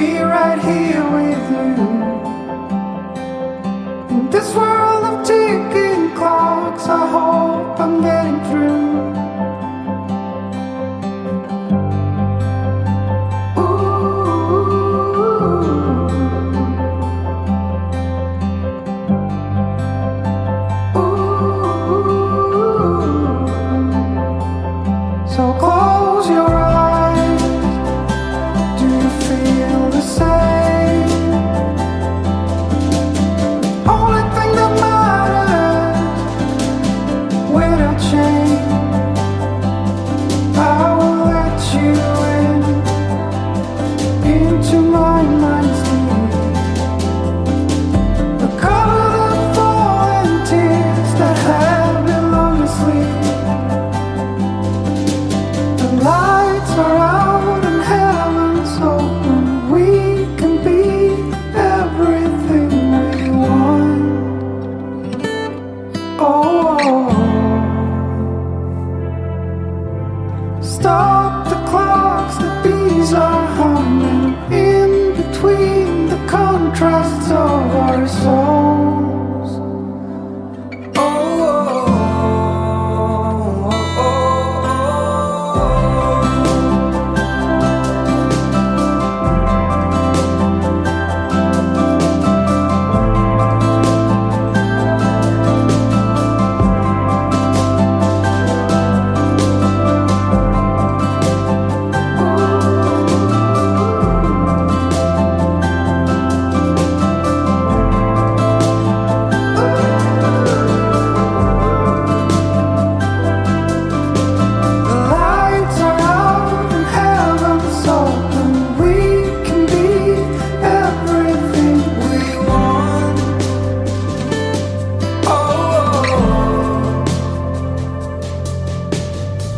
be right here with you. In this world of ticking clocks, I hope I'm getting through. So close your eyes. Do you feel the same? Only thing that matters without change. I will let you into my mind's deep. Recover the fallen tears that have been long asleep. Lights are out and heaven's open. We can be everything we want. Oh, stop the clocks, the bees are humming in between the contrasts of our souls.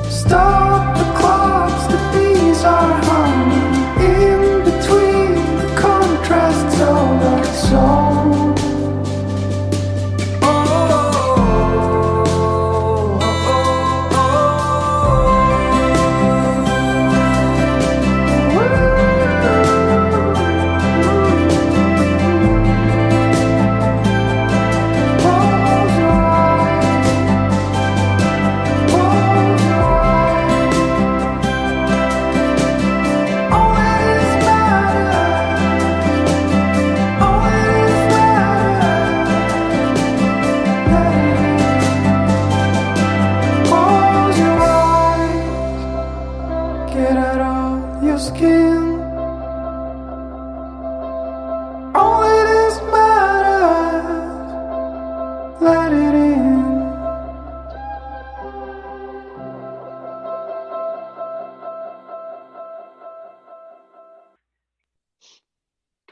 Stop the clocks, the bees are humming in between the contrasts of our soul. Get out of your skin. Only this matters. Let it in.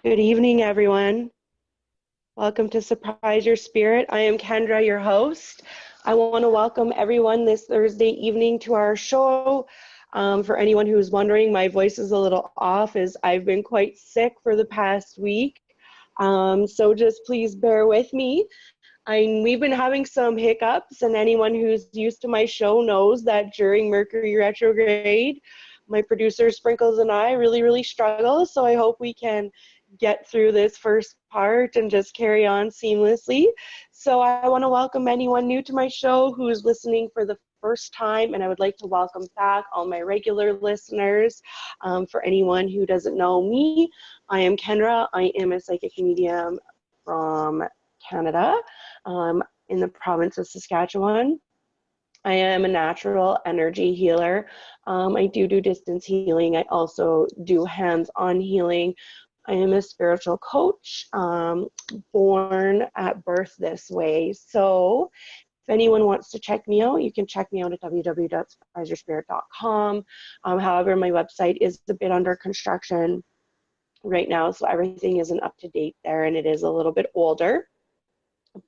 Good evening, everyone. Welcome to Surprise Your Spirit. I am Kendra, your host. I want to welcome everyone this Thursday evening to our show. For anyone who's wondering, my voice is a little off as I've been quite sick for the past week. So just please bear with me. We've been having some hiccups, and anyone who's used to my show knows that during Mercury retrograde, my producer Sprinkles and I really struggle. So I hope we can get through this first part and just carry on seamlessly. So I want to welcome anyone new to my show who's listening for the first time, and I would like to welcome back all my regular listeners. For anyone who doesn't know me, I am Kendra. I am a psychic medium from Canada, in the province of Saskatchewan. I am a natural energy healer. I do distance healing. I also do hands-on healing. I am a spiritual coach, born at birth this way. So if anyone wants to check me out, you can check me out at www.surpriseyourspirit.com. However, my website is a bit under construction right now, so everything isn't up to date there, and it is a little bit older.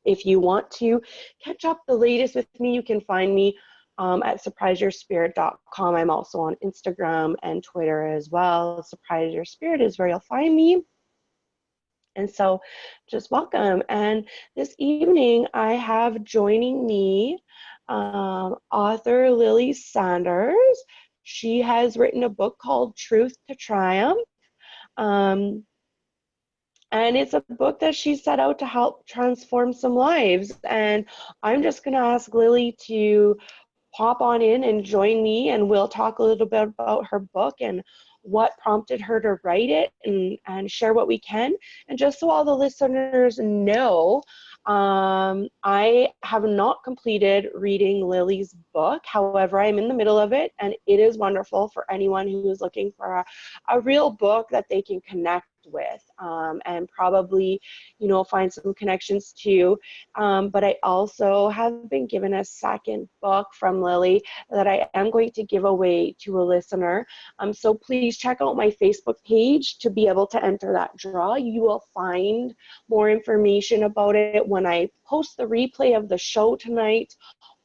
If you want to catch up the latest with me, you can find me at surpriseyourspirit.com. I'm also on Instagram and Twitter as well. Surprise Your Spirit is where you'll find me. And so just welcome. And this evening I have joining me author Lily Sanders. She has written a book called Truth to Triumph. Um, and it's a book that she set out to help transform some lives. And I'm just going to ask Lily to pop on in and join me, and we'll talk a little bit about her book and what prompted her to write it, and share what we can. And just so all the listeners know, I have not completed reading Lily's book. However, I'm in the middle of it, and it is wonderful for anyone who is looking for a real book that they can connect with, and probably, find some connections to. But I also have been given a second book from Lily that I am going to give away to a listener. So please check out my Facebook page to be able to enter that draw. You will find more information about it when I post the replay of the show tonight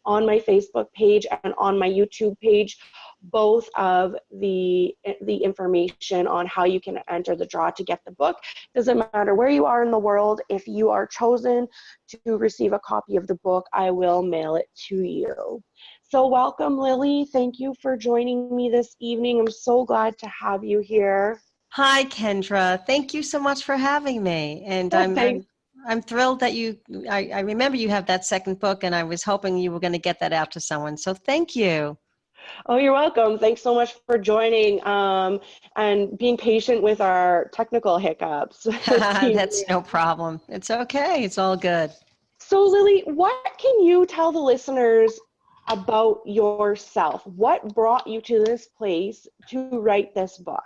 on my Facebook page and on my YouTube page, both of the information on how you can enter the draw to get the book. Doesn't matter where you are in the world, if you are chosen to receive a copy of the book, I will mail it to you. So welcome, Lily. Thank you for joining me this evening. I'm so glad to have you here. Hi, Kendra. Thank you so much for having me. And I'm thrilled that I remember you have that second book, and I was hoping you were going to get that out to someone. So thank you. Oh, you're welcome. Thanks so much for joining, and being patient with our technical hiccups this evening. That's no problem. It's okay. It's all good. So, Lily, what can you tell the listeners about yourself? What brought you to this place to write this book?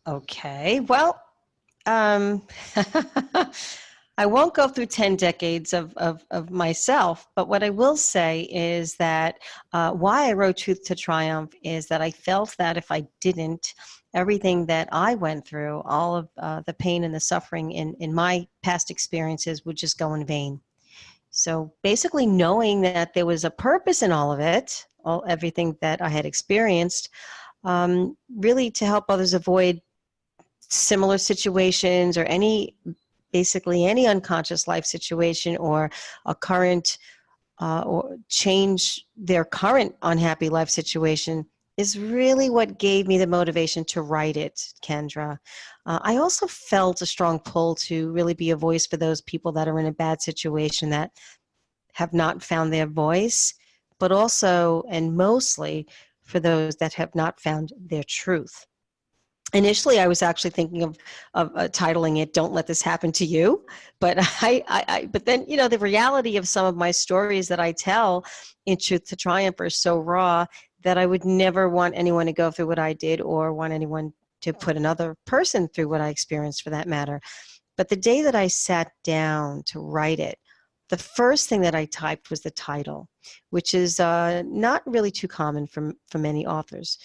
Okay. Well, um, I won't go through 10 decades of myself, but what I will say is that why I wrote Truth to Triumph is that I felt that if I didn't, everything that I went through, all of the pain and the suffering in my past experiences would just go in vain. So basically knowing that there was a purpose in all of it, everything that I had experienced, really to help others avoid similar situations or basically any unconscious life situation or a current or change their current unhappy life situation is really what gave me the motivation to write it, Kendra. I also felt a strong pull to really be a voice for those people that are in a bad situation that have not found their voice, but also and mostly for those that have not found their truth. Initially, I was actually thinking of titling it "Don't Let This Happen to You," but but then the reality of some of my stories that I tell in Truth to Triumph are so raw that I would never want anyone to go through what I did or want anyone to put another person through what I experienced, for that matter. But the day that I sat down to write it, the first thing that I typed was the title, which is not really too common for many authors.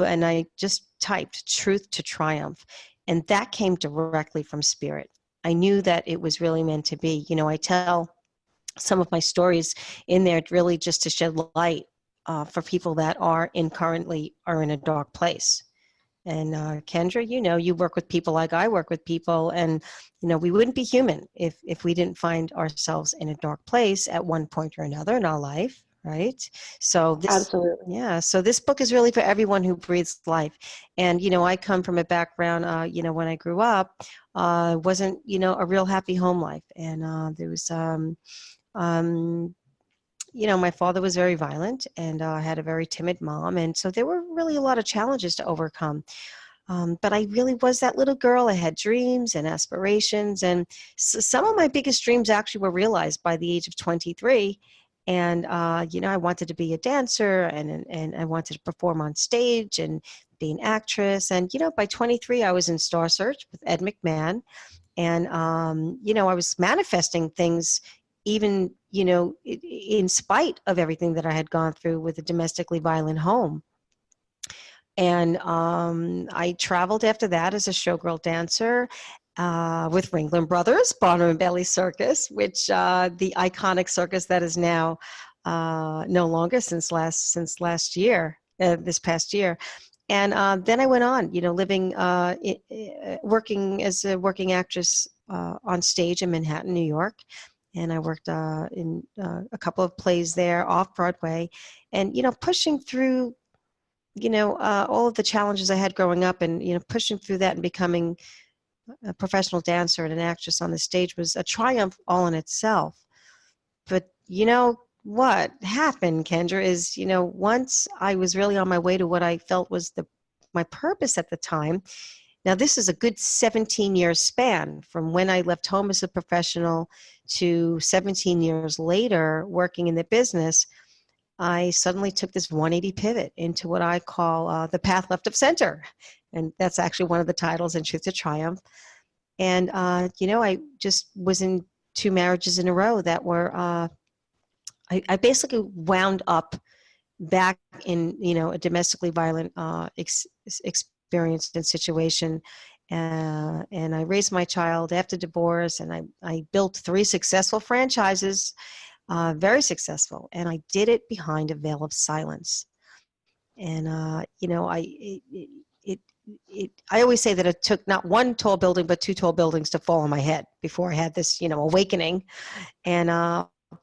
And I just typed Truth to Triumph, and that came directly from Spirit. I knew that it was really meant to be. I tell some of my stories in there really just to shed light for people that currently are in a dark place. And Kendra, you work with people like I work with people, and we wouldn't be human if we didn't find ourselves in a dark place at one point or another in our life. Right. So Absolutely. so this book is really for everyone who breathes life. And, I come from a background, when I grew up, wasn't, a real happy home life. And there was, my father was very violent, and I had a very timid mom. And so there were really a lot of challenges to overcome. But I really was that little girl. I had dreams and aspirations. And some of my biggest dreams actually were realized by the age of 23. And, I wanted to be a dancer, and I wanted to perform on stage and be an actress. And, by 23, I was in Star Search with Ed McMahon. And, I was manifesting things even, in spite of everything that I had gone through with a domestically violent home. And I traveled after that as a showgirl dancer with Ringling Brothers, Barnum and Bailey Circus, which the iconic circus that is now no longer since last year, this past year. And then I went on, living, working as a working actress on stage in Manhattan, New York. And I worked in a couple of plays there off Broadway, and pushing through all of the challenges I had growing up and, pushing through that and becoming a professional dancer and an actress on the stage was a triumph all in itself. But what happened, Kendra, is, once I was really on my way to what I felt was my purpose at the time. Now, this is a good 17-year span from when I left home as a professional to 17 years later working in the business. I suddenly took this 180 pivot into what I call the path left of center. And that's actually one of the titles in Truth to Triumph. And, I just was in 2 marriages in a row that were, I basically wound up back in, a domestically violent experience and situation. And I raised my child after divorce, and I built 3 successful franchises, very successful. And I did it behind a veil of silence. And, I always say that it took not 1 tall building, but 2 tall buildings to fall on my head before I had this, awakening. And,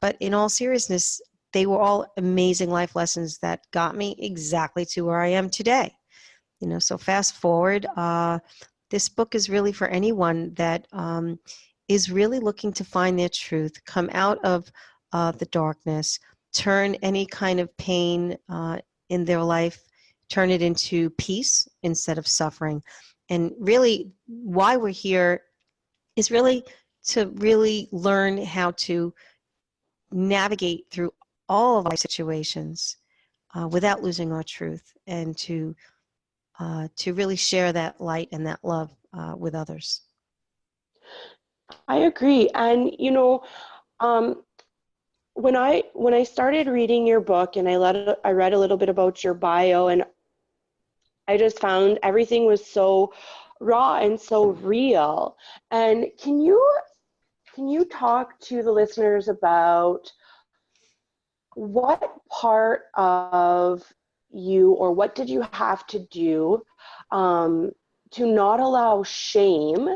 but in all seriousness, they were all amazing life lessons that got me exactly to where I am today. So fast forward, this book is really for anyone that is really looking to find their truth, come out of the darkness, turn any kind of pain in their life, turn it into peace instead of suffering. And really, why we're here is really to really learn how to navigate through all of our situations without losing our truth, and to really share that light and that love with others. I agree. And when I started reading your book, and I read a little bit about your bio, and I just found everything was so raw and so real. And can you talk to the listeners about what part of you, or what did you have to do to not allow shame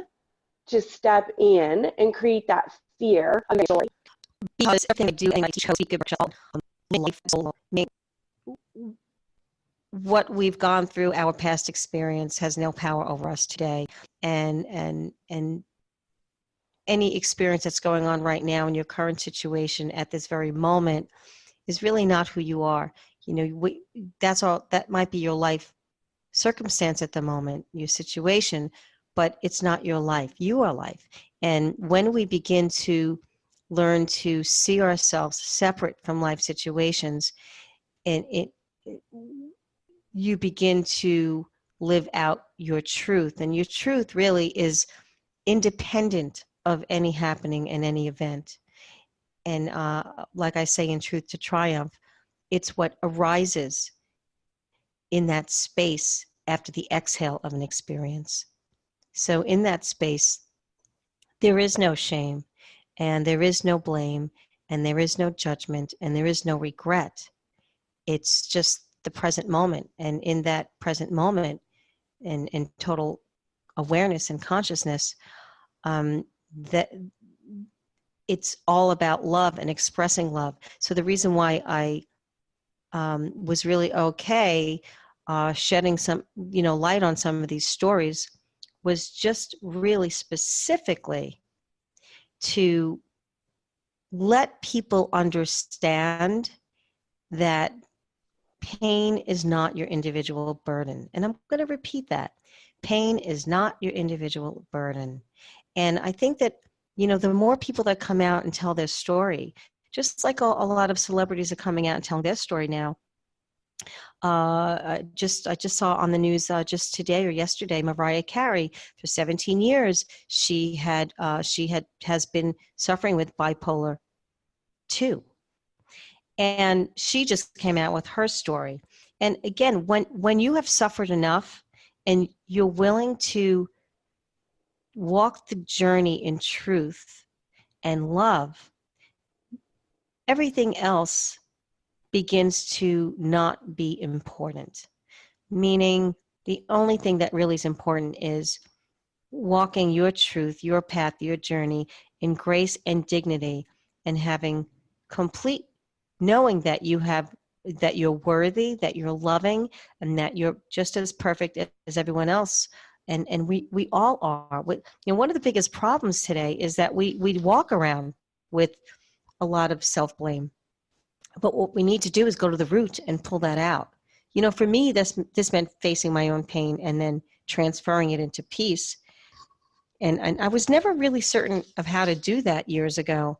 to step in and create that fear of your story? Because everything I do, and I teach, speak, workshop, life, soul, what we've gone through, our past experience has no power over us today. And any experience that's going on right now in your current situation at this very moment is really not who you are. That's all. That might be your life circumstance at the moment, your situation, but it's not your life. You are life. And when we begin to learn to see ourselves separate from life situations, and you begin to live out your truth. And your truth really is independent of any happening in any event. And like I say in Truth to Triumph, it's what arises in that space after the exhale of an experience. So in that space, there is no shame, and there is no blame, and there is no judgment, and there is no regret. It's just the present moment. And in that present moment, and in total awareness and consciousness, that it's all about love and expressing love. So the reason why I was really okay shedding some, light on some of these stories was just really specifically to let people understand that pain is not your individual burden. And I'm going to repeat that. Pain is not your individual burden. And I think that, the more people that come out and tell their story, just like a lot of celebrities are coming out and telling their story now. I just saw on the news just today or yesterday, Mariah Carey, for 17 years, she has been suffering with bipolar 2. And she just came out with her story. And again, when you have suffered enough and you're willing to walk the journey in truth and love, everything else begins to not be important. Meaning the only thing that really is important is walking your truth, your path, your journey in grace and dignity, and having complete knowing that you have that you're worthy, that you're loving, and that you're just as perfect as everyone else. And we all are. One of the biggest problems today is that we walk around with a lot of self-blame. But what we need to do is go to the root and pull that out. For me, this meant facing my own pain and then transferring it into peace. And I was never really certain of how to do that years ago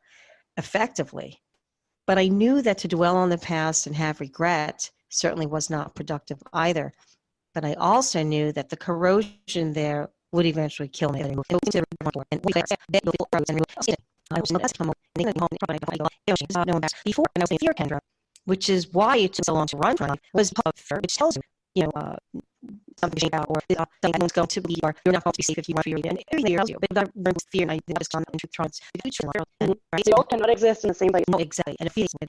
effectively. But I knew that to dwell on the past and have regret certainly was not productive either. But I also knew that the corrosion there would eventually kill me. Before, and I was in fear, Kendra, which is why it took so long to run from, was fear, which tells you, something about, or something is going to be, or you're not going to be safe if you run for your and everything tells you. But I learned fear, and I just on into trance, right? They both cannot exist in the same place. No, exactly, and a feeling, and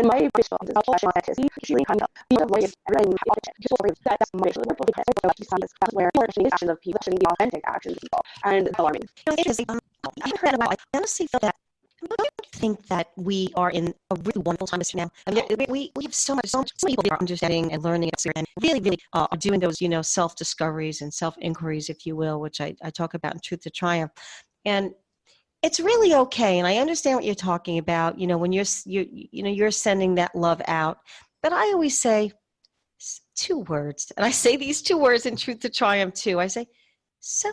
my visual is usually kind of that's where actions of people shouldn't be authentic actions of people, and alarming. I honestly feel that. I don't think that we are in a really wonderful time now. I mean, we have so much people are understanding and learning and really are doing those, self-discoveries and self-inquiries, if you will, which I talk about in Truth to Triumph. And it's really okay. And I understand what you're talking about, when you're sending that love out. But I always say 2 words, and I say these 2 words in Truth to Triumph too. I say, so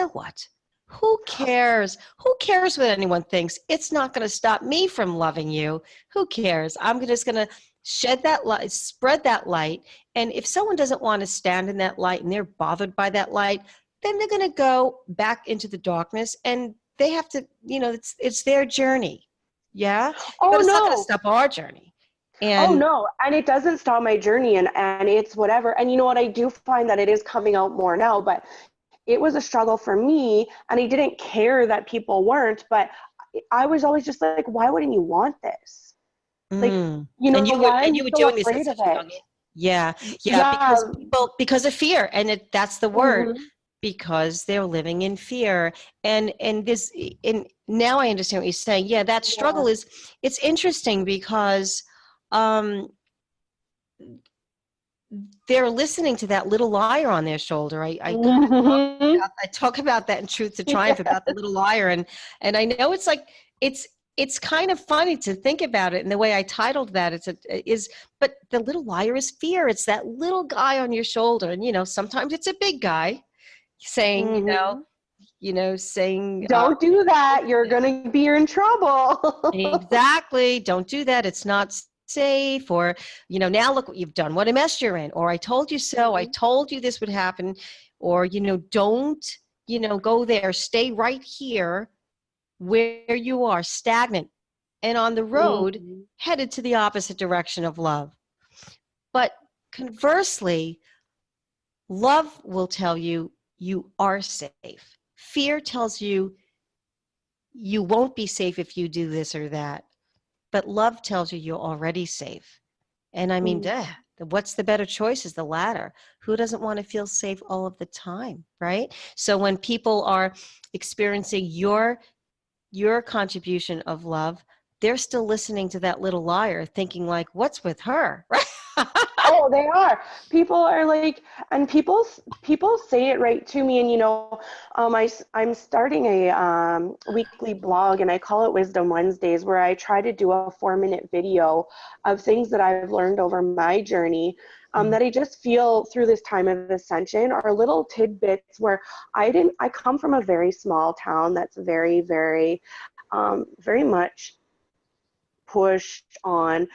what? Who cares? Who cares what anyone thinks? It's not going to stop me from loving you. Who cares? I'm just going to shed that light, spread that light. And if someone doesn't want to stand in that light and they're bothered by that light, then they're going to go back into the darkness, and they have to, it's their journey. Yeah. Oh, but it's no. not going to stop our journey. Oh, no. And it doesn't stop my journey, and it's whatever. And you know what? I do find that it is coming out more now, but it was a struggle for me, and I didn't care that people weren't, but I was always just like, why wouldn't you want this? Like, and you were doing this at such a young age. Yeah. Because of fear, and that's the word. Mm-hmm. Because they're living in fear, and now I understand what you're saying. Yeah, that struggle it's interesting because they're listening to that little liar on their shoulder. I talk about that in Truth to Triumph about the little liar, and I know it's like it's kind of funny to think about it, and the way I titled that but the little liar is fear. It's that little guy on your shoulder, and sometimes it's a big guy saying, saying, don't do that. You're going to be in trouble. Exactly. Don't do that. It's not safe. Or, now look what you've done. What a mess you're in. Or I told you so. I told you this would happen. Or, don't, go there. Stay right here where you are, stagnant and on the road, headed to the opposite direction of love. But conversely, love will tell you, you are safe. Fear tells you you won't be safe if you do this or that. But love tells you you're already safe. And I mean, what's the better choice is the latter. Who doesn't want to feel safe all of the time, right? So when people are experiencing your contribution of love, they're still listening to that little liar thinking like, what's with her, right? Oh, they are. People are like, and people say it right to me. And I'm starting a weekly blog, and I call it Wisdom Wednesdays, where I try to do a 4-minute video of things that I've learned over my journey, that I just feel through this time of ascension are little tidbits where I come from a very small town that's very, very, very much pushed on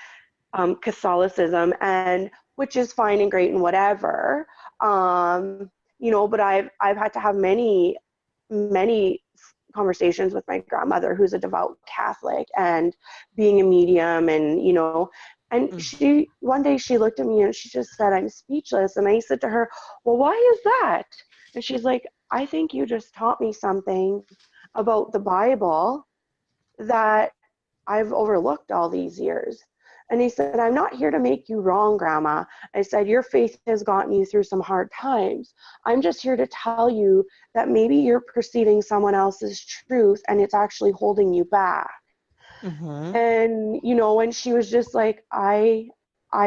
Catholicism, and which is fine and great and whatever, but I've had to have many conversations with my grandmother, who's a devout Catholic, and being a medium, and and she one day she looked at me and she just said, I'm speechless. And I said to her, well, why is that? And she's like, I think you just taught me something about the Bible that I've overlooked all these years. And he said, I'm not here to make you wrong, Grandma. I said, your faith has gotten you through some hard times. I'm just here to tell you that maybe you're perceiving someone else's truth and it's actually holding you back. Mm-hmm. And, and she was just like, I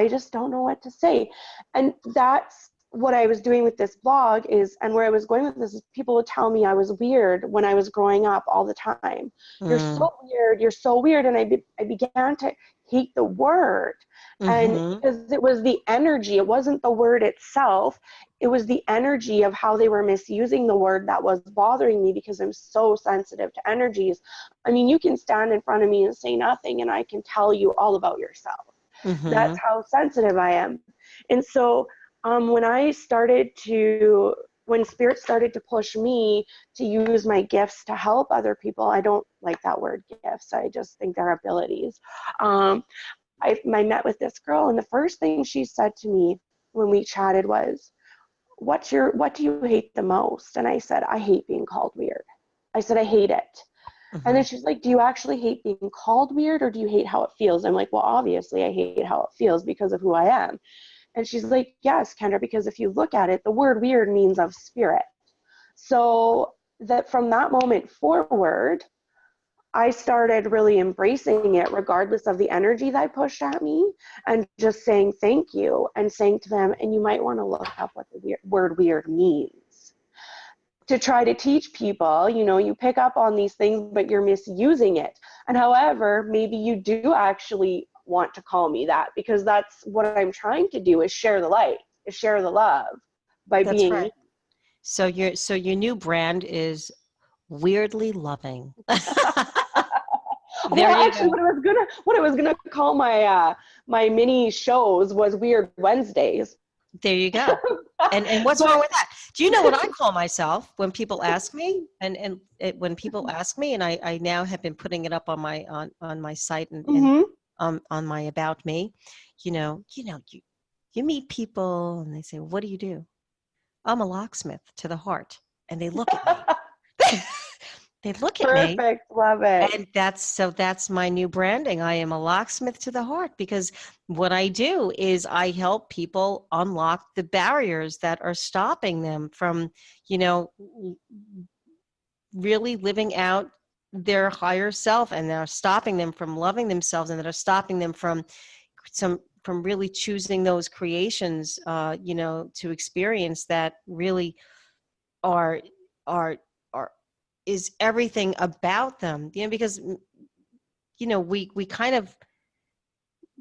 just don't know what to say. And that's what I was doing with this blog and where I was going with this is people would tell me I was weird when I was growing up all the time. You're Mm. so weird. You're so weird. And I began to hate the word. And Mm-hmm. because it was the energy, it wasn't the word itself. It was the energy of how they were misusing the word that was bothering me because I'm so sensitive to energies. I mean, you can stand in front of me and say nothing, and I can tell you all about yourself. Mm-hmm. That's how sensitive I am. And so when spirit started to push me to use my gifts to help other people, I don't like that word gifts. I just think they're abilities. I met with this girl, and the first thing she said to me when we chatted was, what do you hate the most? And I said, I hate being called weird. I said, I hate it. And Mm-hmm. then she's like, do you actually hate being called weird, or do you hate how it feels? I'm like, well, obviously I hate how it feels because of who I am. And she's like, yes, Kendra, because if you look at it, the word weird means of spirit. So that from that moment forward, I started really embracing it regardless of the energy that pushed at me, and just saying thank you and saying to them, and you might want to look up what the word weird means, to try to teach people, you pick up on these things, but you're misusing it. And however, maybe you do actually want to call me that, because that's what I'm trying to do, is share the light, is share the love by That's being right. me. So your new brand is weirdly loving. There Well, you actually, go. what I was gonna call my mini shows was Weird Wednesdays. There you go. And what's wrong But with that? Do you know what I call myself when people ask me? When people ask me, and I now have been putting it up on my site and mhm. on my about me. You meet people and they say, "What do you do?" I'm a locksmith to the heart, and they look at me. They look at me. Perfect, love it. And that's my new branding. I am a locksmith to the heart, because what I do is I help people unlock the barriers that are stopping them from, you know, really living out their higher self, and that are stopping them from loving themselves, and that are stopping them from really choosing those creations, to experience that really are are are is everything about them, because we kind of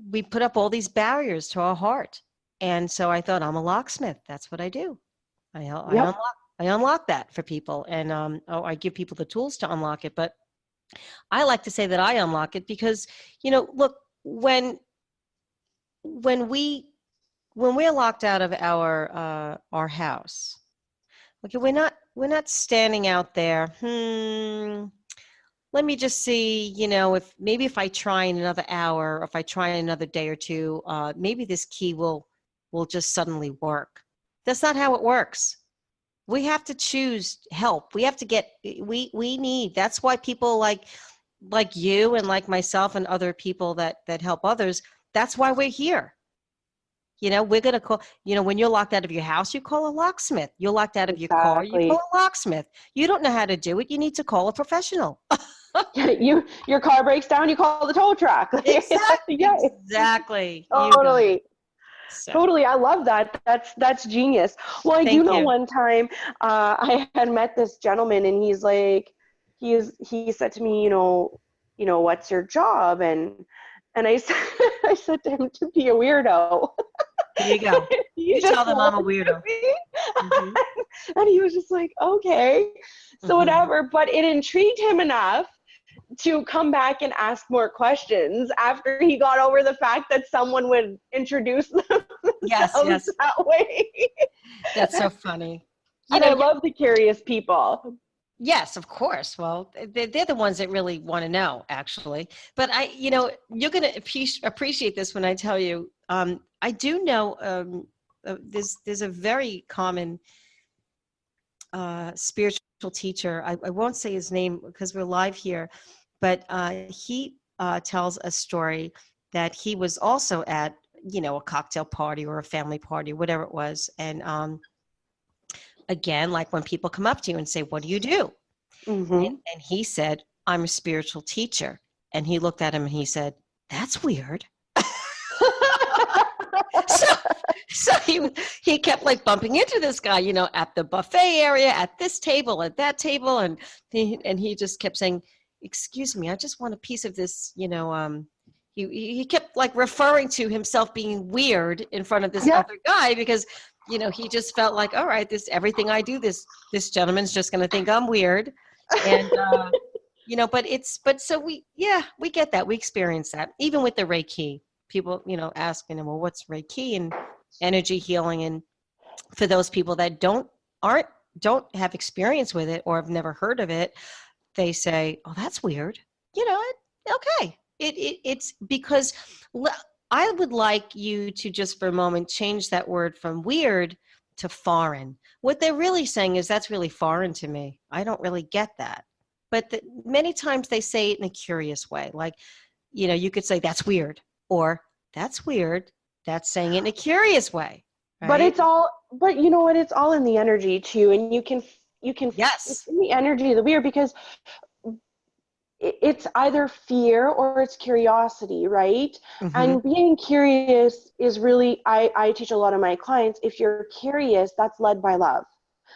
we put up all these barriers to our heart. And so I thought, I'm a locksmith. That's what I do. I Yep. unlock that for people, and I give people the tools to unlock it. But I like to say that I unlock it because, look, when we when we're locked out of our house, okay, we're not standing out there. Let me just see, if I try in another hour, or if I try in another day or two, maybe this key will just suddenly work. That's not how it works. We have to choose help. We have to we need. That's why people like you and like myself and other people that help others. That's why we're here. We're going to call, when you're locked out of your house, you call a locksmith. You're locked out of your car, you call Exactly. a locksmith. You don't know how to do it. You need to call a professional. Your car breaks down, you call the tow truck. Yeah, Exactly. You got it. totally. So, Totally, I love that. That's genius. Well, I do thank know you. one time I had met this gentleman, and he's like, he said to me, what's your job? And I said, I said to him, to be a weirdo. There you go. He You tell just them I'm a looked at weirdo. me, Hmm. and he was just like, okay, so Hmm. whatever. But it intrigued him enough to come back and ask more questions after he got over the fact that someone would introduce Yes, themselves yes. that way. That's so funny. You And know, I you love the curious people. Yes, of course. Well, they're the ones that really want to know, actually. But you're going to appreciate this when I tell you. I do know there's a very common spiritual teacher. I won't say his name because we're live here, but he tells a story that he was also at, a cocktail party or a family party, whatever it was. And again, like when people come up to you and say, "What do you do?" Mm-hmm. And he said, "I'm a spiritual teacher." And he looked at him and he said, "That's weird." so he kept like bumping into this guy, at the buffet area, at this table, at that table, and he just kept saying, "Excuse me, I just want a piece of this." He kept like referring to himself being weird in front of this Yeah. other guy because he just felt like, all right, everything I do, this gentleman's just going to think I'm weird, and but so we get that, we experience that even with the Reiki. People ask well, what's Reiki and energy healing, and for those people that don't have experience with it or have never heard of it, they say, "Oh, that's weird." Okay. It's because I would like you to just for a moment change that word from weird to foreign. What they're really saying is, that's really foreign to me. I don't really get that. But many times they say it in a curious way. Like, you could say, "That's weird," or "That's weird." That's saying it in a curious way. Right? But you know what? It's all in the energy too. And you can, Yes. it's in the energy of the weird, because it's either fear or it's curiosity, right? Mm-hmm. And being curious is really, I teach a lot of my clients, if you're curious, that's led by love.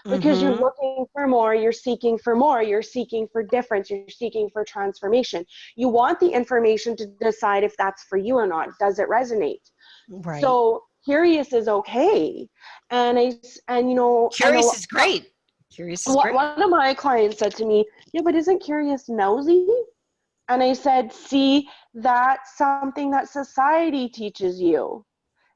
Because you're looking for more, you're seeking for more, you're seeking for difference, you're seeking for transformation. You want the information to decide if that's for you or not. Does it resonate? Right. So curious is okay. Curious is great. Curious is great. One of my clients said to me, "Yeah, but isn't curious nosy?" And I said, "See, that's something that society teaches you,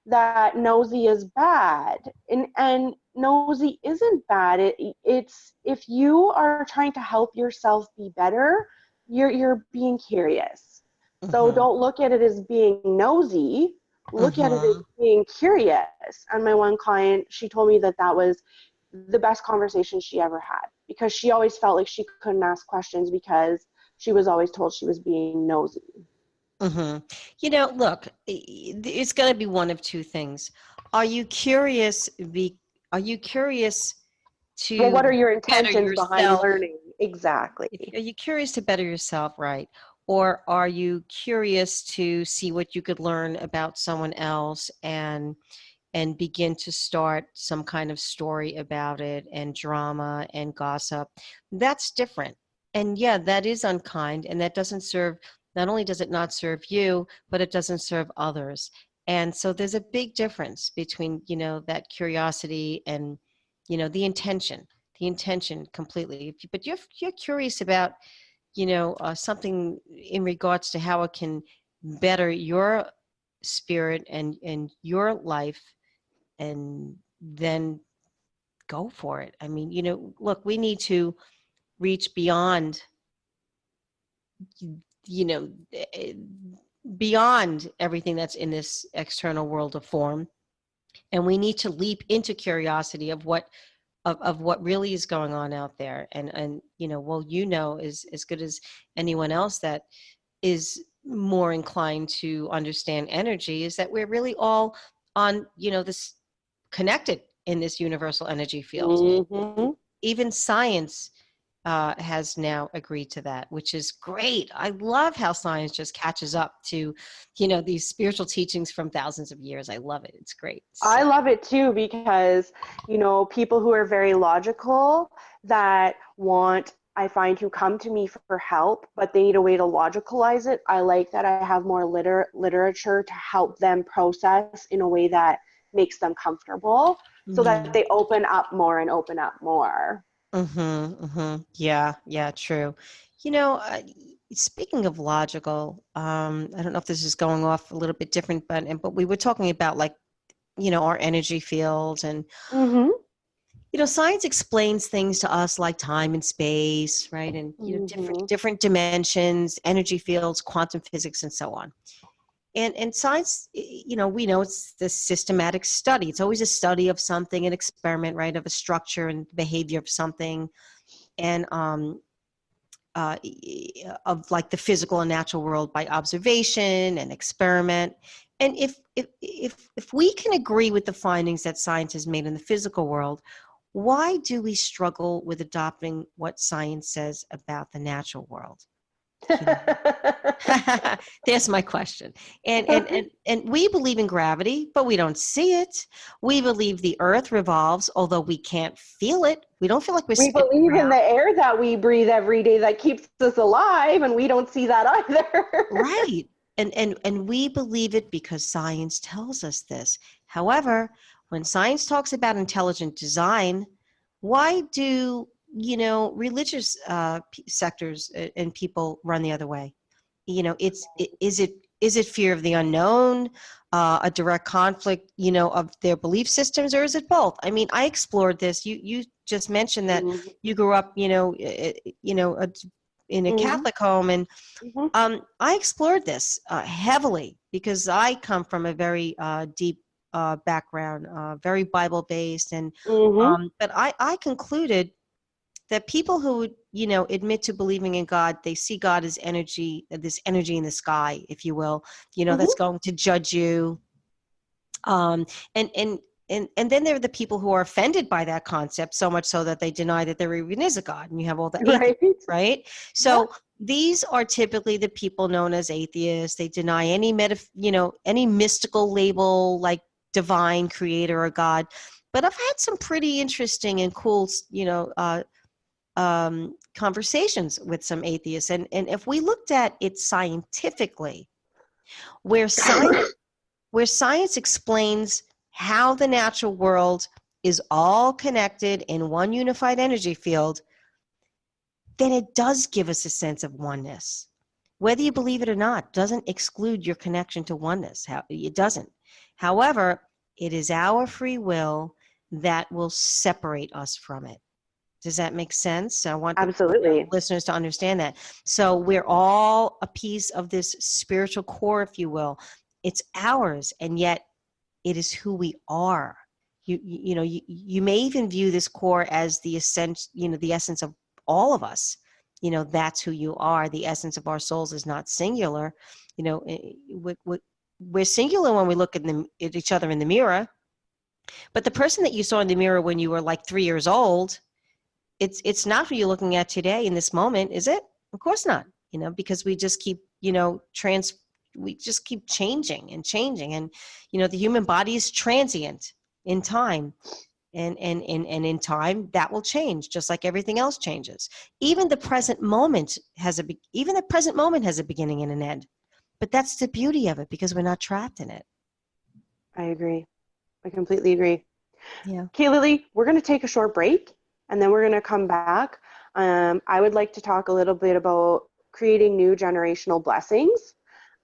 that nosy is bad." And nosy isn't bad. It's if you are trying to help yourself be better, you're being curious. So don't look at it as being nosy. Look at it as being curious. And my one client, she told me that was the best conversation she ever had, because she always felt like she couldn't ask questions because she was always told she was being nosy. Look, it's going to be one of two things. Are you curious to Well, what are your better intentions behind yourself? learning? Exactly. Are you curious to better yourself, right? Or are you curious to see what you could learn about someone else and begin to start some kind of story about it, and drama and gossip? That's different. And yeah, that is unkind, and that doesn't serve, not only does it not serve you, but it doesn't serve others. And so there's a big difference between, that curiosity and, the intention completely. But you're curious about, something in regards to how it can better your spirit and your life, and then go for it. I mean, look, we need to reach beyond, beyond everything that's in this external world of form. And we need to leap into curiosity of what really is going on out there. And as good as anyone else that is more inclined to understand energy, is that we're really all on, this connected in this universal energy field. Even science has now agreed to that, which is great. I love how science just catches up to, these spiritual teachings from thousands of years. I love it. It's great. So. I love it too, because, people who are very logical, I find, who come to me for help, but they need a way to logicalize it. I like that I have more literature to help them process in a way that makes them comfortable, so that they open up more and open up more. Yeah, true. Speaking of logical, I don't know if this is going off a little bit different, but we were talking about, like, our energy fields, and science explains things to us like time and space, right? And different dimensions, energy fields, quantum physics, and so on. And science, we know it's the systematic study. It's always a study of something, an experiment, right, of a structure and behavior of something, and of like the physical and natural world by observation and experiment. And if we can agree with the findings that science has made in the physical world, why do we struggle with adopting what science says about the natural world? There's my question. And we believe in gravity, but we don't see it. We believe the earth revolves, although we can't feel it. We don't feel like we're We spinning believe in around. the air that we breathe every day that keeps us alive, and we don't see that either. Right. And we believe it because science tells us this. However, when science talks about intelligent design, why do, religious sectors and people run the other way? Is it fear of the unknown, a direct conflict, of their belief systems, or is it both? I mean, I explored this. You just mentioned that Mhm. you grew up, in a Mhm. Catholic home, and Mhm. I explored this heavily because I come from a very deep background, very Bible based, and Mhm. but I concluded that people who admit to believing in God, they see God as energy, this energy in the sky, if you will, that's Mhm. going to judge you. Um, and and and then there are the people who are offended by that concept so much so that they deny that there even is a God, and you have all the Right. atheists, right? Yeah. So these are typically the people known as atheists. They deny any mystical label like divine, creator, or God. But I've had some pretty interesting and cool, conversations with some atheists, and if we looked at it scientifically, where science where science explains how the natural world is all connected in one unified energy field, then it does give us a sense of oneness. Whether you believe it or not doesn't exclude your connection to oneness. It doesn't. However, it is our free will that will separate us from it. Does that make sense? I want the Absolutely. listeners to understand that. So we're all a piece of this spiritual core, if you will. It's ours, and yet it is who we are. You may even view this core as the essence, the essence of all of us. That's who you are. The essence of our souls is not singular. We're singular when we look at each other in the mirror. But the person that you saw in the mirror when you were like 3 years old, it's not who you're looking at today in this moment, is it? Of course not. Because we just keep, we just keep changing and changing, and the human body is transient in time, and in time that will change, just like everything else changes. Even the present moment has a beginning and an end. But that's the beauty of it, because we're not trapped in it. I agree. I completely agree. Yeah. Okay, Lily, we're going to take a short break and then we're going to come back. I would like to talk a little bit about creating new generational blessings,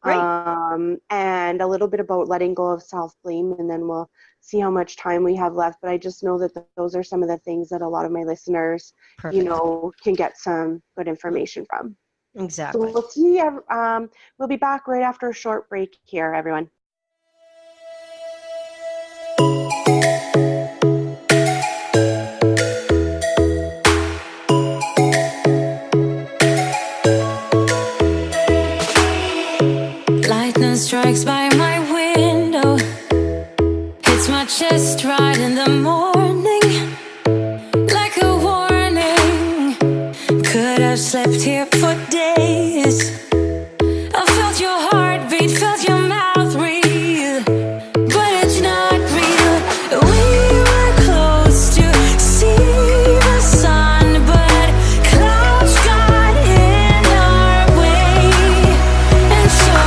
Great. and a little bit about letting go of self-blame, and then we'll see how much time we have left. But I just know that those are some of the things that a lot of my listeners, Perfect. can get some good information from. So Exactly. we'll see. We'll be back right after a short break here, everyone. Lightning strikes by my window, hits my chest right in the morning, like a warning. Could have slept here for days. I felt your heartbeat, felt your mouth breathe, but it's not real. We were close to see the sun, but clouds got in our way, and so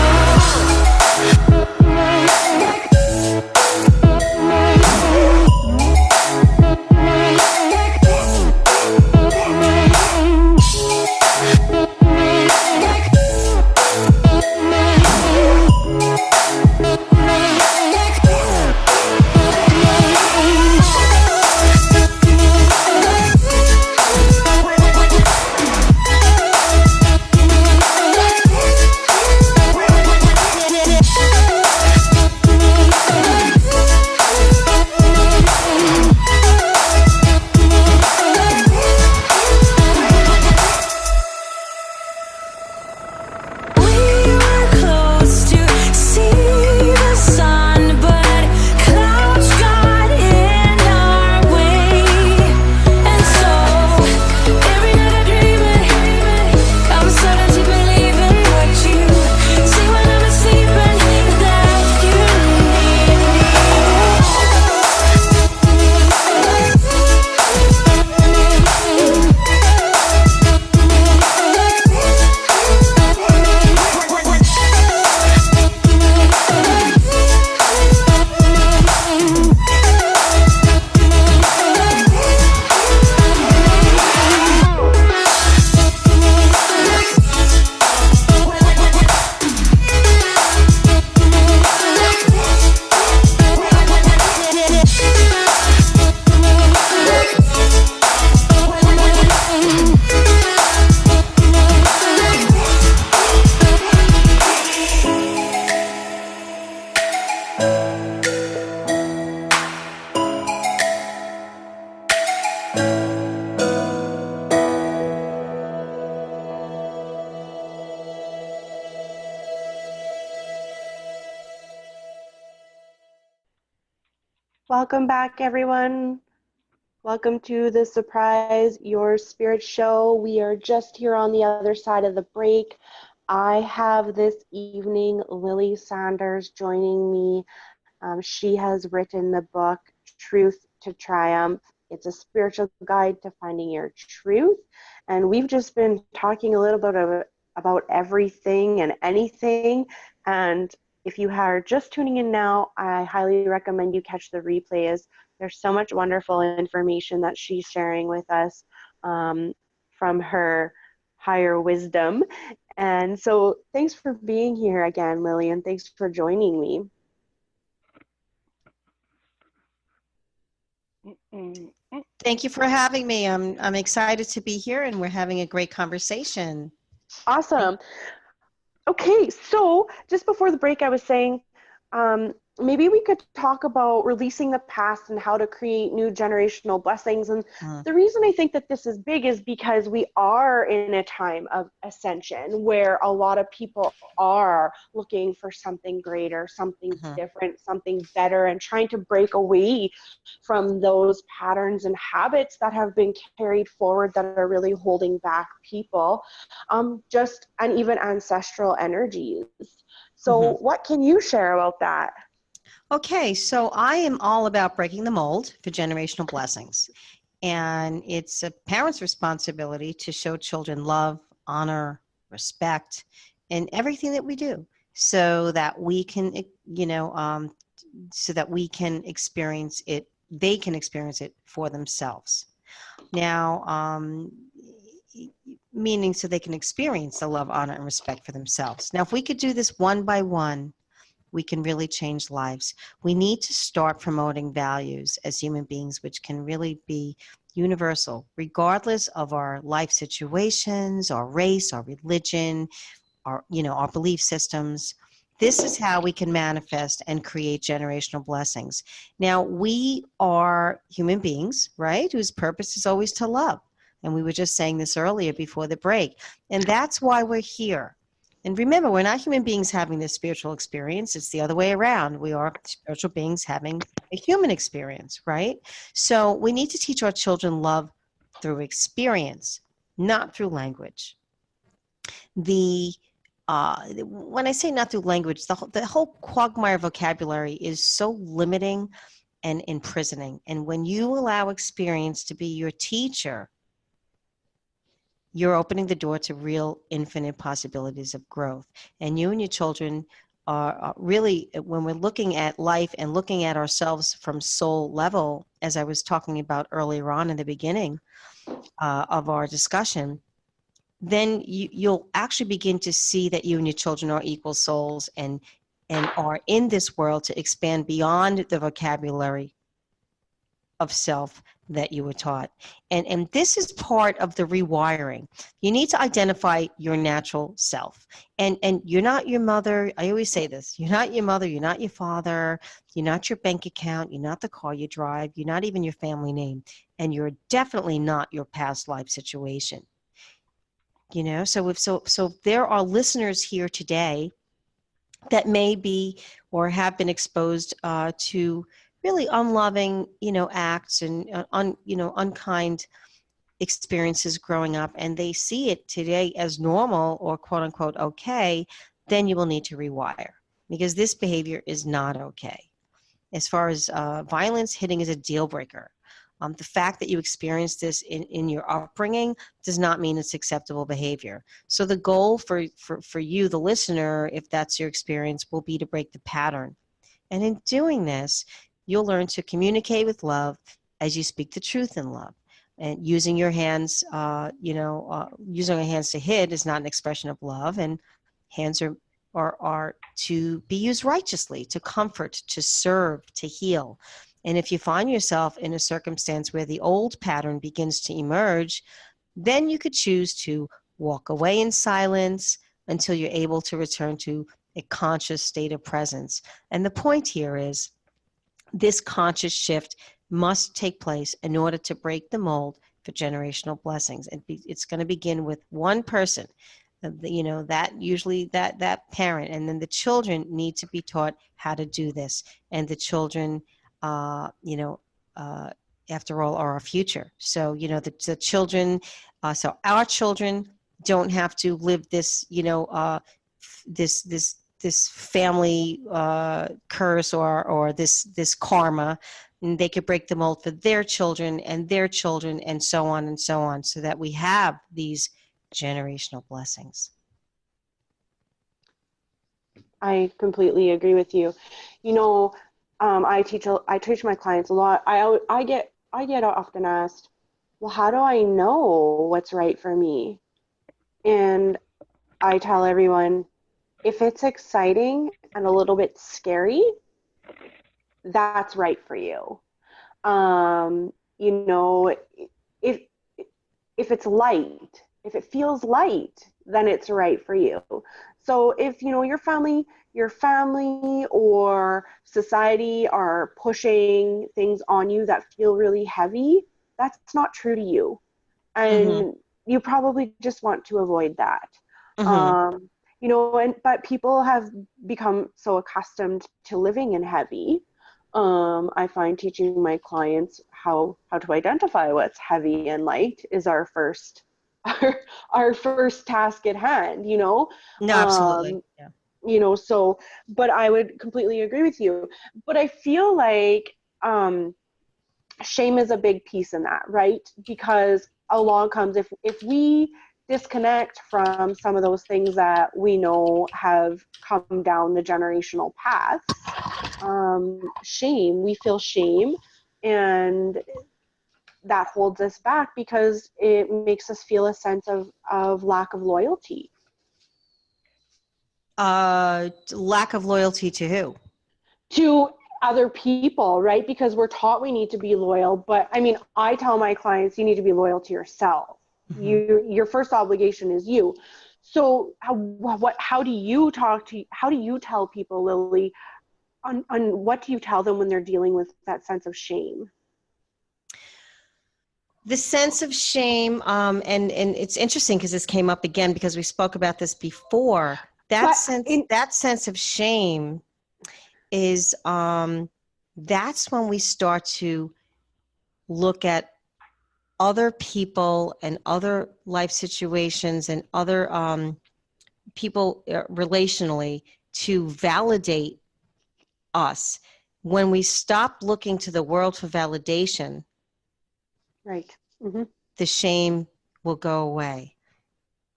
Welcome back, everyone. Welcome to the Surprise Your Spirit show. We are just here on the other side of the break. I have this evening Lily Sanders joining me. She has written the book Truth to Triumph. It's a spiritual guide to finding your truth. And we've just been talking a little bit about everything and anything. And if you are just tuning in now, I highly recommend you catch the replays. There's so much wonderful information that she's sharing with us from her higher wisdom. And so thanks for being here again, Lily, and thanks for joining me. Thank you for having me. I'm excited to be here, and we're having a great conversation. Awesome. Okay, so just before the break, I was saying maybe we could talk about releasing the past and how to create new generational blessings. And the reason I think that this is big is because we are in a time of ascension where a lot of people are looking for something greater, something different, something better, and trying to break away from those patterns and habits that have been carried forward that are really holding back people, and even ancestral energies. So what can you share about that? Okay, so I am all about breaking the mold for generational blessings. And it's a parent's responsibility to show children love, honor, respect in everything that we do so that we can, so that we can experience it, they can experience it for themselves. Now, meaning so they can experience the love, honor, and respect for themselves. Now, if we could do this one by one, we can really change lives. We need to start promoting values as human beings, which can really be universal, regardless of our life situations, our race, our religion, our belief systems. This is how we can manifest and create generational blessings. Now, we are human beings, right, whose purpose is always to love. And we were just saying this earlier before the break. And that's why we're here. And remember, we're not human beings having this spiritual experience. It's the other way around. We are spiritual beings having a human experience, right? So we need to teach our children love through experience, not through language. When I say not through language, the whole quagmire vocabulary is so limiting and imprisoning. And when you allow experience to be your teacher, you're opening the door to real infinite possibilities of growth. And you and your children are really, when we're looking at life and looking at ourselves from soul level, as I was talking about earlier on in the beginning of our discussion, then you'll actually begin to see that you and your children are equal souls and are in this world to expand beyond the vocabulary of self that you were taught. And this is part of the rewiring. You need to identify your natural self. And you're not your mother. I always say this. You're not your mother. You're not your father. You're not your bank account. You're not the car you drive. You're not even your family name. And you're definitely not your past life situation. So if there are listeners here today that may be or have been exposed to really unloving, acts and unkind experiences growing up, and they see it today as normal or quote unquote okay, then you will need to rewire, because this behavior is not okay. As far as violence, hitting is a deal breaker. The fact that you experienced this in your upbringing does not mean it's acceptable behavior. So the goal for you, the listener, if that's your experience, will be to break the pattern. And in doing this, you'll learn to communicate with love as you speak the truth in love. And using your hands, using your hands to hit is not an expression of love. And hands are to be used righteously, to comfort, to serve, to heal. And if you find yourself in a circumstance where the old pattern begins to emerge, then you could choose to walk away in silence until you're able to return to a conscious state of presence. And the point here is this conscious shift must take place in order to break the mold for generational blessings. And it's going to begin with one person, that usually that parent, and then the children need to be taught how to do this. And the children you know, after all, are our future. So, you know, the children, so our children don't have to live this, you know, this family curse or this karma. And they could break the mold for their children and so on and so on, so that we have these generational blessings. I completely agree with you. You know, I teach my clients a lot. I get often asked, well, how do I know what's right for me? And I tell everyone, if it's exciting and a little bit scary, that's right for you. You know, if if it's light, if it feels light, then it's right for you. So if you know your family or society are pushing things on you that feel really heavy, that's not true to you. Mm-hmm. And you probably just want to avoid that. Mm-hmm. Um, you know, but people have become so accustomed to living in heavy. I find teaching my clients how to identify what's heavy and light is our first our first task at hand, you know. No, absolutely. Um, Yeah. you know, so but I would completely agree with you. But I feel like shame is a big piece in that, right? Because along comes if we disconnect from some of those things that we know have come down the generational paths, shame, we feel shame, and that holds us back because it makes us feel a sense of lack of loyalty Lack of loyalty to who? to other people, right? Because we're taught we need to be loyal. But I mean, I tell my clients, you need to be loyal to yourself. Mm-hmm. Your first obligation is you. So how do you how do you tell people, Lily, on what do you tell them when they're dealing with that sense of shame? The sense of shame, and it's interesting because this came up again because we spoke about this before. But in That sense of shame is, that's when we start to look at other people and other life situations and other people relationally to validate us. When we stop looking to the world for validation, right. Hmm. the shame will go away,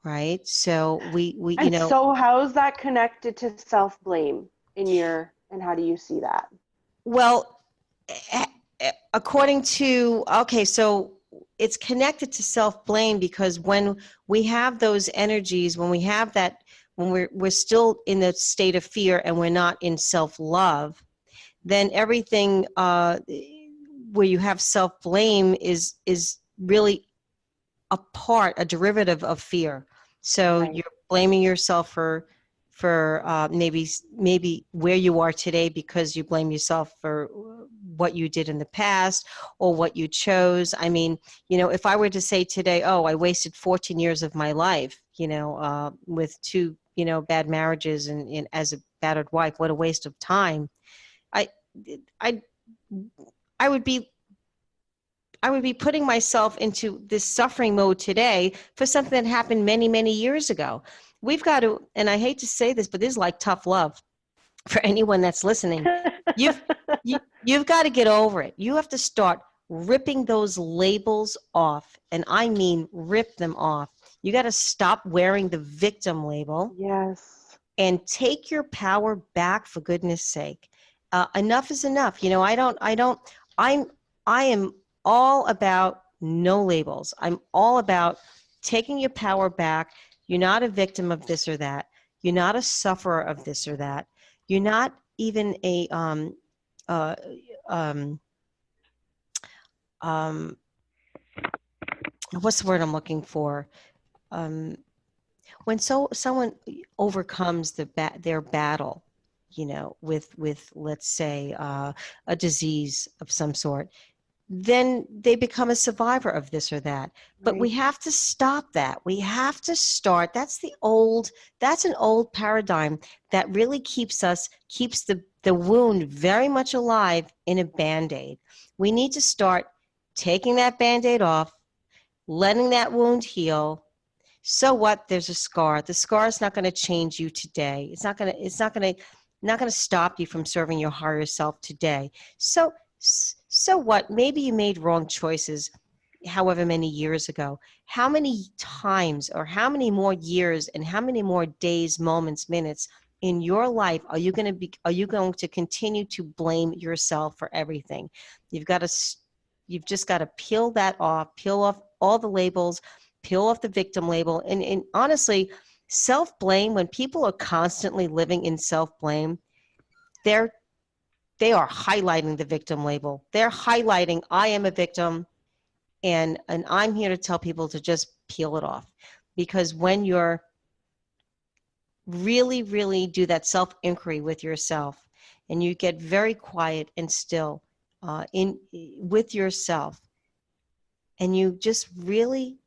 right? So we you And know, so how's that connected to self-blame and how do you see that? well, according to, okay, so it's connected to self-blame because when we have those energies, when we have that, when we're still in the state of fear and we're not in self-love, then everything where you have self-blame is really a derivative of fear. So Right. you're blaming yourself for maybe where you are today because you blame yourself for what you did in the past or what you chose. I mean, you know, if I were to say today, oh, I wasted 14 years of my life, you know, with two, you know, bad marriages and as a battered wife, what a waste of time. I, I, I would be putting myself into this suffering mode today for something that happened many, many years ago. We've got to, and I hate to say this, but this is like tough love for anyone that's listening. You've, you've got to get over it. You have to start ripping those labels off. And I mean, rip them off. You got to stop wearing the victim label Yes. and take your power back, for goodness sake. Enough is enough. You know, I am all about no labels. I'm all about taking your power back. You're not a victim of this or that. You're not a sufferer of this or that. You're not even a, uh, um, um, what's the word I'm looking for? Um, when someone overcomes their battle, you know, with let's say a disease of some sort, then they become a survivor of this or that. But we Right. have to stop that. We have to start. That's an old paradigm that really keeps the wound very much alive in a Band-Aid. We need to start taking that Band-Aid off, letting that wound heal. So what? There's a scar. The scar is not going to change you today. It's not going to stop you from serving your higher self today. So what? Maybe you made wrong choices however many years ago. How many times or how many more years and how many more days, moments, minutes in your life are you going to continue to blame yourself for everything? You've just got to peel off all the labels, peel off the victim label. And honestly, self-blame, when people are constantly living in self-blame, they are highlighting the victim label. They're highlighting, I am a victim, and I'm here to tell people to just peel it off. Because when you're really, really do that self-inquiry with yourself, and you get very quiet and still with yourself, and you just really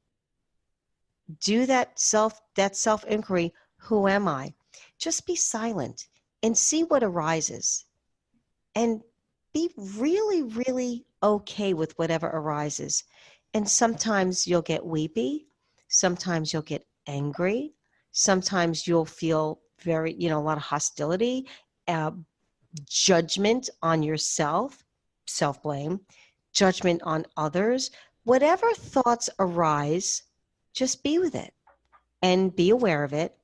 do that self-inquiry, who am I? Just be silent and see what arises. And be really, really okay with whatever arises. And sometimes you'll get weepy. Sometimes you'll get angry. Sometimes you'll feel a lot of hostility, uh, judgment on yourself, self-blame, judgment on others. Whatever thoughts arise, just be with it and be aware of it.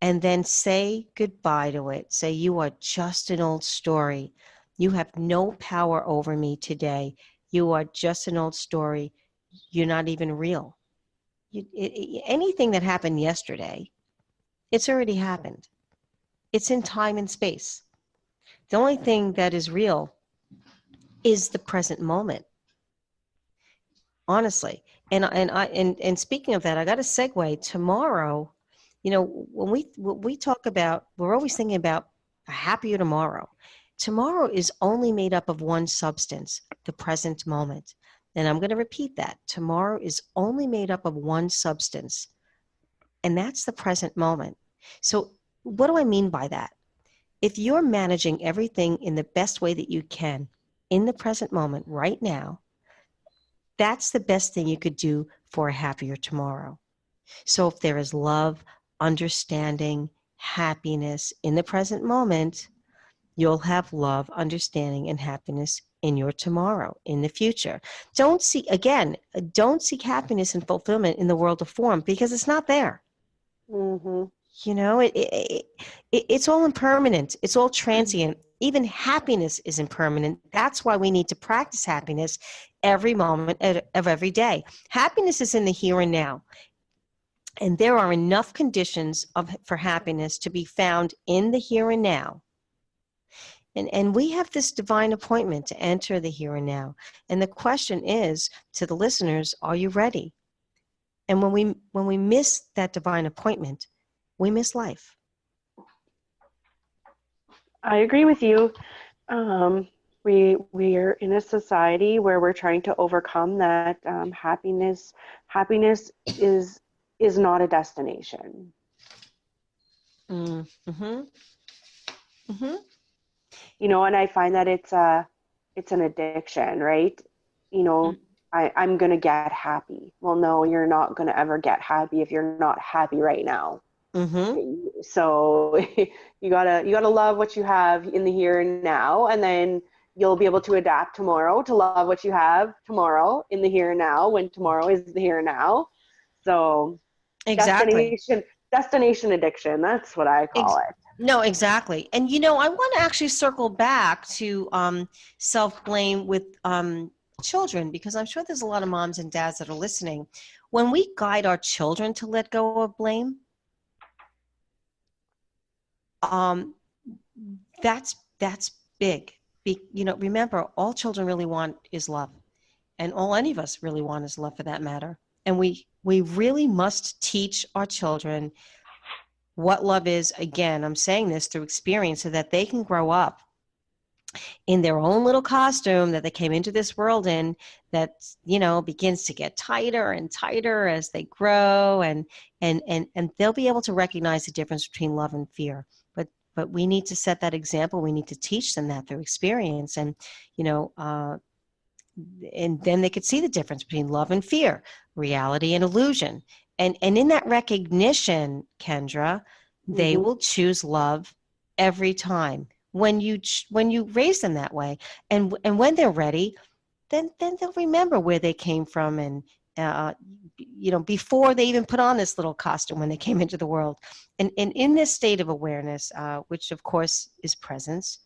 And then say goodbye to it. Say, you are just an old story. You have no power over me today. You are just an old story. You're not even real. Anything that happened yesterday, it's already happened. It's in time and space. The only thing that is real is the present moment. Honestly. And speaking of that, I got a segue tomorrow. When we talk about, we're always thinking about a happier tomorrow. Tomorrow is only made up of one substance, the present moment. And I'm going to repeat that. Tomorrow is only made up of one substance, and that's the present moment. So what do I mean by that? If you're managing everything in the best way that you can in the present moment right now, that's the best thing you could do for a happier tomorrow. So if there is love, understanding, happiness in the present moment, you'll have love, understanding, and happiness in your tomorrow, in the future. Don't seek happiness and fulfillment in the world of form, because it's not there. Mm-hmm. It's all impermanent. It's all transient. Even happiness is impermanent. That's why we need to practice happiness every moment of every day. Happiness is in the here and now. And there are enough conditions for happiness to be found in the here and now. And we have this divine appointment to enter the here and now. And the question is, to the listeners, are you ready? And when we miss that divine appointment, we miss life. I agree with you. We are in a society where we're trying to overcome that. Happiness is not a destination. Mm-hmm. Mm-hmm. And I find that it's an addiction, right? I'm gonna get happy. Well, no, you're not gonna ever get happy if you're not happy right now. Mm-hmm. So you gotta love what you have in the here and now, and then you'll be able to adapt tomorrow to love what you have tomorrow in the here and now, when tomorrow is the here and now. So Exactly. destination addiction, that's what I call it. No, exactly. And, I want to actually circle back to self-blame with children, because I'm sure there's a lot of moms and dads that are listening. When we guide our children to let go of blame, that's big. Remember, all children really want is love, and all any of us really want is love, for that matter. And we really must teach our children what love is. Again, I'm saying this through experience, so that they can grow up in their own little costume that they came into this world in, that, begins to get tighter and tighter as they grow, and they'll be able to recognize the difference between love and fear. But we need to set that example. We need to teach them that through experience, and then they could see the difference between love and fear, reality and illusion. And in that recognition, Kendra, they Mm-hmm. will choose love every time when you raise them that way. And when they're ready, then they'll remember where they came from, and before they even put on this little costume when they came into the world. And in this state of awareness, which of course is presence,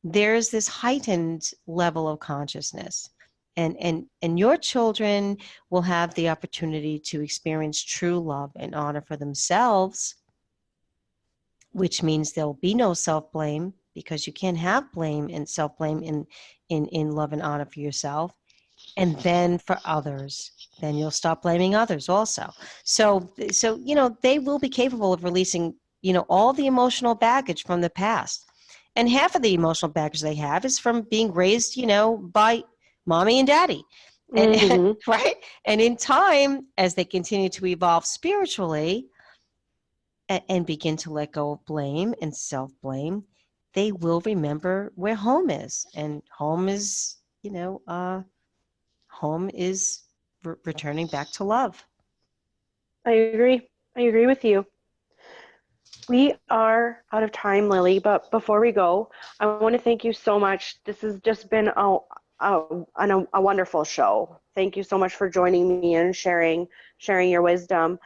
there's this heightened level of consciousness. And your children will have the opportunity to experience true love and honor for themselves, which means there'll be no self-blame, because you can't have blame and self-blame in love and honor for yourself. And then for others, then you'll stop blaming others also. So they will be capable of releasing all the emotional baggage from the past. And half of the emotional baggage they have is from being raised by mommy and daddy. And Mm-hmm. right. And in time, as they continue to evolve spiritually, and begin to let go of blame and self-blame, they will remember where home is. And home is returning back to love. I agree. I agree with you. We are out of time, Lily, but before we go, I want to thank you so much. This has just been a wonderful show. Thank you so much for joining me and sharing your wisdom.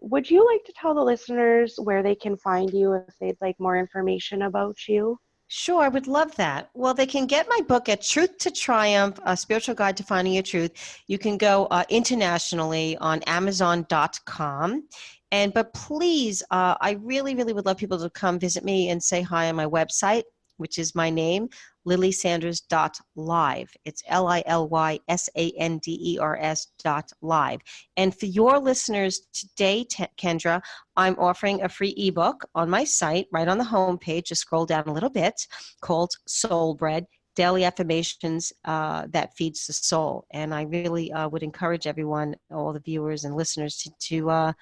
Would you like to tell the listeners where they can find you if they'd like more information about you? Sure, I would love that. Well, they can get my book at Truth to Triumph, A Spiritual Guide to Finding Your Truth. You can go internationally on Amazon.com. But please, I really, really would love people to come visit me and say hi on my website, which is my name, lilysanders.live. It's LILYSANDERS.live. And for your listeners today, Kendra, I'm offering a free ebook on my site, right on the homepage. Just scroll down a little bit, called Soul Bread, Daily Affirmations that Feeds the Soul. And I really would encourage everyone, all the viewers and listeners, to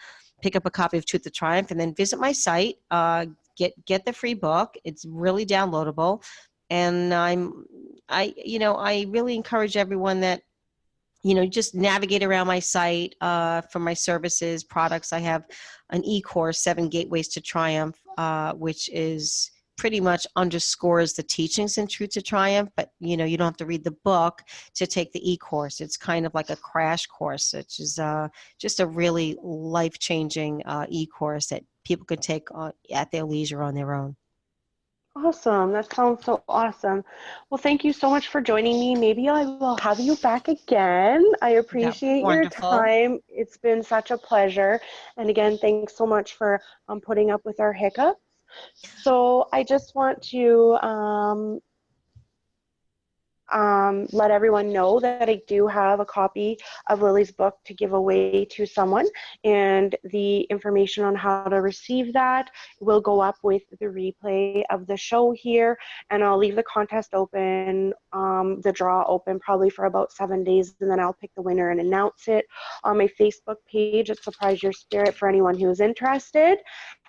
pick up a copy of Truth to Triumph, and then visit my site. Get the free book. It's really downloadable. And I really encourage everyone that just navigate around my site for my services, products. I have an e-course, 7 Gateways to Triumph, which is pretty much underscores the teachings in Truth to Triumph, but you don't have to read the book to take the e-course. It's kind of like a crash course, which is just a really life-changing e-course that people could take at their leisure on their own. Awesome. That sounds so awesome. Well, thank you so much for joining me. Maybe I will have you back again. I That appreciate your wonderful. time. It's been such a pleasure. And again, thanks so much for putting up with our hiccups. So I just want to let everyone know that I do have a copy of Lily's book to give away to someone, and the information on how to receive that will go up with the replay of the show here, and I'll leave the contest open, the draw open probably for about 7 days, and then I'll pick the winner and announce it on my Facebook page at Surprise Your Spirit for anyone who is interested.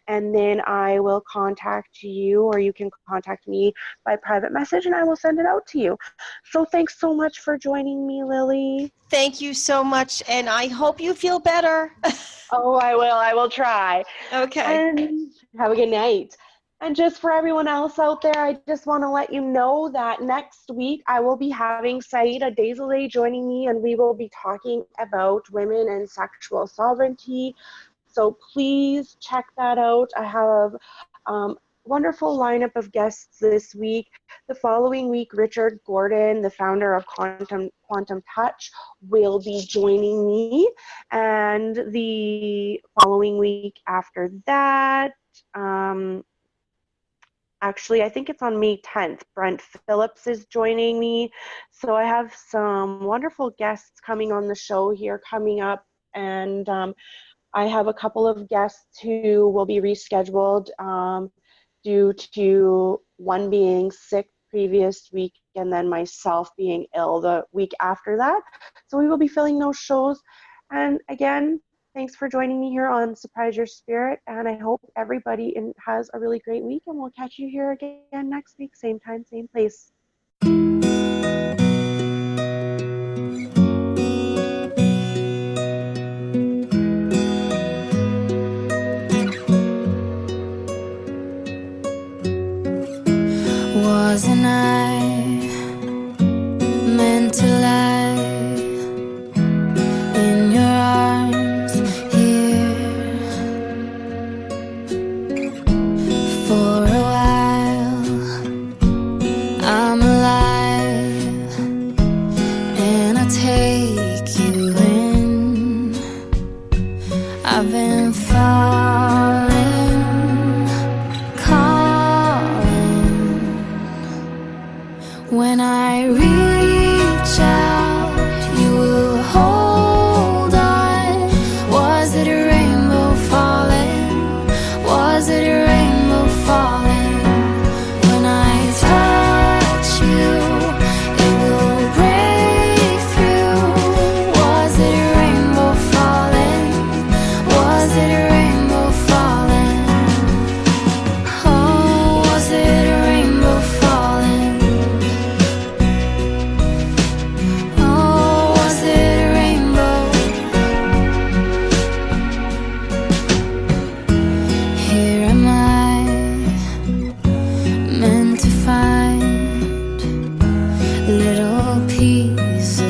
And then I will contact you, or you can contact me by private message, and I will send it out to you. So thanks so much for joining me, Lily. Thank you so much, and I hope you feel better. Oh, I will. I will try. Okay. And have a good night. And just for everyone else out there, I just want to let you know that next week I will be having Saida Dazale joining me, and we will be talking about women and sexual sovereignty. So please check that out. I have wonderful lineup of guests this week. The following week, Richard Gordon, the founder of Quantum Touch, will be joining me. And the following week after that, actually, I think it's on May 10th. Brent Phillips is joining me. So I have some wonderful guests coming on the show here coming up. And I have a couple of guests who will be rescheduled due to one being sick previous week, and then myself being ill the week after that. So we will be filling those shows. And again, thanks for joining me here on Surprise Your Spirit. And I hope everybody has a really great week. And we'll catch you here again next week, same time, same place. Wasn't I meant to lie in your arms here for a while? I'm alive and I take you in. I've been falling, when I reach out, you will hold on. Was it a rainbow falling? Was it a rainbow falling? When I touch you, it will break through. Was it a rainbow falling? Was it a rainbow falling? Oh, was it a rainbow falling? Little piece